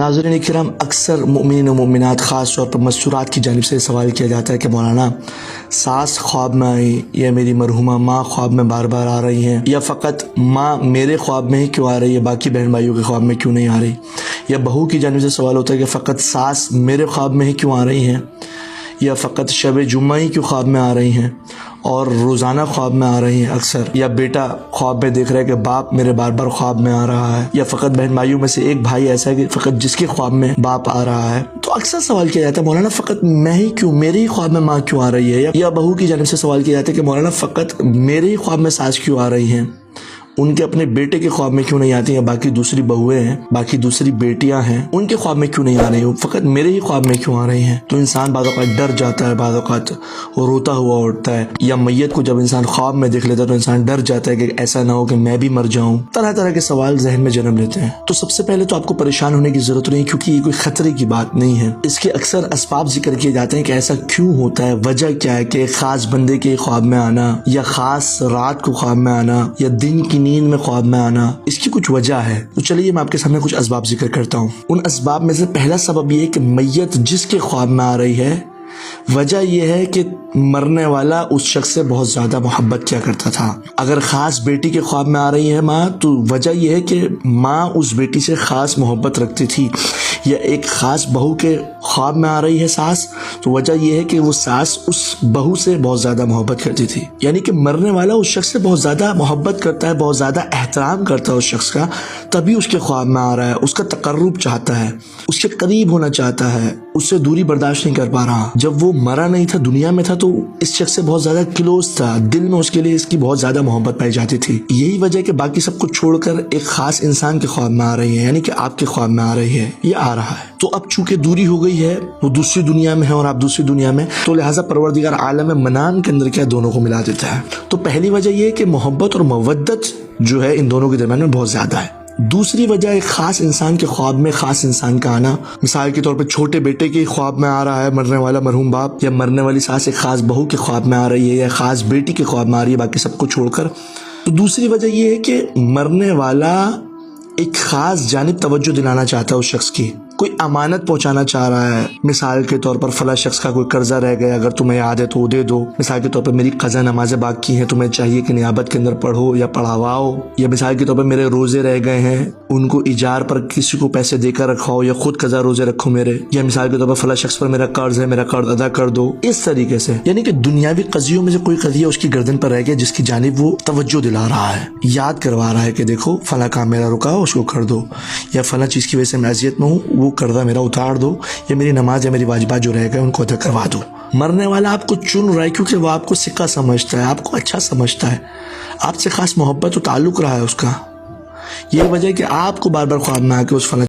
नाज़रीन किराम, अक्सर मोमिन व मोमिनात ख़ास तौर पर मस्तूरात की जानिब से सवाल किया जाता है कि मौलाना सास ख्वाब में आई या मेरी मरहुमा माँ ख्वाब में बार बार आ रही हैं, या फ़कत माँ मेरे ख्वाब में ही क्यों आ रही है, बाकी बहन भाइयों के ख्वाब में क्यों नहीं आ रही। या बहू की जानिब से सवाल होता है कि फ़कत सास मेरे ख्वाब में ही क्यों आ रही हैं, या फ़कत शब जुम्मा ही क्यों ख्वाब में आ रही हैं और रोज़ाना ख्वाब में आ रही हैं अक्सर। या बेटा ख्वाब में देख रहा है कि बाप मेरे बार बार ख्वाब में आ रहा है, या फ़कत बहन भाइयों में से एक भाई ऐसा है कि फ़कत जिसके ख्वाब में बाप आ रहा है। तो अक्सर सवाल किया जाता है मौलाना फ़कत मैं ही क्यों, मेरे ही ख्वाब में माँ क्यों आ रही है। या बहू की जानिब से सवाल किया जाता है कि मौलाना फ़कत मेरे ही ख्वाब में सास क्यों आ रही हैं, उनके अपने बेटे के ख्वाब में क्यों नहीं आती हैं, बाकी दूसरी बहुएं हैं, बाकी दूसरी बेटियां हैं, उनके ख्वाब में क्यों नहीं आ रही हो, फ़कत मेरे ही ख्वाब में क्यों आ रही हैं। तो इंसान बाद औक़ात डर जाता है, बाद औक़ात वो रोता हुआ उठता है। या मैयत को जब इंसान ख्वाब में देख लेता है तो इंसान डर जाता है कि ऐसा ना हो कि मैं भी मर जाऊं। तरह तरह के सवाल जहन में जन्म लेते हैं। तो सबसे पहले तो आपको परेशान होने की ज़रूरत नहीं, क्योंकि ये कोई ख़तरे की बात नहीं है। इसके अक्सर असबाब जिक्र किए जाते हैं कि ऐसा क्यों होता है, वजह क्या है कि ख़ास बंदे के ख्वाब में आना, या ख़ास रात को ख्वाब में आना, या दिन की नींद में ख्वाब में आना, इसकी कुछ वजह है। तो चलिए मैं आपके सामने कुछ असबाब जिक्र करता हूँ। उन असबाब में से पहला सबब यह है कि मैयत जिसके ख्वाब में आ रही है, वजह यह है कि मरने वाला उस शख्स से बहुत ज़्यादा मोहब्बत किया करता था। अगर ख़ास बेटी के ख्वाब में आ रही है माँ, तो वजह यह है कि माँ उस बेटी से ख़ास मोहब्बत रखती थी। या एक ख़ास बहू के ख्वाब में आ रही है सास, तो वजह यह है कि वो सास उस बहू से बहुत ज़्यादा मोहब्बत करती थी। यानी कि मरने वाला उस शख्स से बहुत ज़्यादा मोहब्बत करता है, बहुत ज़्यादा एहतराम करता है उस शख्स का, तभी उसके ख्वाब में आ रहा है, उसका तकर्रुब चाहता है, उसके करीब होना चाहता है, उससे दूरी बर्दाश्त नहीं कर पा रहा। जब वो मरा नहीं था, दुनिया में था, तो इस शख्स से बहुत ज़्यादा क्लोज था, दिल में उसके लिए इसकी बहुत ज़्यादा मोहब्बत पाई जाती थी। यही वजह है कि बाकी सब कुछ छोड़कर एक ख़ास इंसान के ख्वाब में आ रही है, यानी कि आपके ख्वाब में आ रही है, ये आ रहा है। तो अब चूंकि दूरी हो गई है, वो दूसरी दुनिया में है और आप दूसरी दुनिया में, तो लिहाजा परवरदिगार आलम मनान के अंदर क्या दोनों को मिला देता है। तो पहली वजह यह है कि मोहब्बत और मवद्दत जो है इन दोनों के दरमियान में बहुत ज़्यादा है। दूसरी वजह एक ख़ास इंसान के ख्वाब में ख़ास इंसान का आना। मिसाल के तौर पर छोटे बेटे के ख्वाब में आ रहा है मरने वाला मरहूम बाप, या मरने वाली सास एक ख़ास बहू के ख्वाब में आ रही है, या ख़ास बेटी के ख्वाब में आ रही है, बाकी सबको छोड़कर। तो दूसरी वजह यह है कि मरने वाला एक ख़ास जानिब तवज्जो दिलाना चाहता है उस शख्स की, कोई अमानत पहुंचाना चाह रहा है। मिसाल के तौर पर फला शख्स का कोई कर्जा रह गया, अगर तुम्हें याद है तो वो दे दो। मिसाल के तौर पर मेरी कज़ा नमाज़ें बाकी हैं, तुम्हें चाहिए कि नियाबत के अंदर पढ़ो या पढ़ावाओ। या मिसाल के तौर पर मेरे रोज़े रह गए हैं, उनको इजार पर किसी को पैसे देकर रखवाओ, या खुद कज़ा रोज़े रखो मेरे। या मिसाल के तौर पर फला शख्स पर मेरा कर्ज है, मेरा कर्ज अदा कर दो। इस तरीके से यानी कि दुनियावी कज़ियों में से कोई कज़िया उसकी गर्दन पर रह गया जिसकी जानिब वो तवज्जो दिला रहा है, याद करवा रहा है कि देखो फला काम मेरा रुका, उसको कर दो, या फला चीज़ की वजह से मैं अज़ियत में हूँ, वो कर्जा मेरा उतार दो, या मेरी नमाज या मेरी वाजिबात जो रह गए उनको अदा करवा दो। मरने वाला आपको चुन रहा है क्योंकि वो आपको सिक्का समझता है, आपको अच्छा समझता है, आपसे खास मोहब्बत और ताल्लुक़ रहा है उसका। ये वजह है कि आपको बार बार ख्वाब में आके उस फला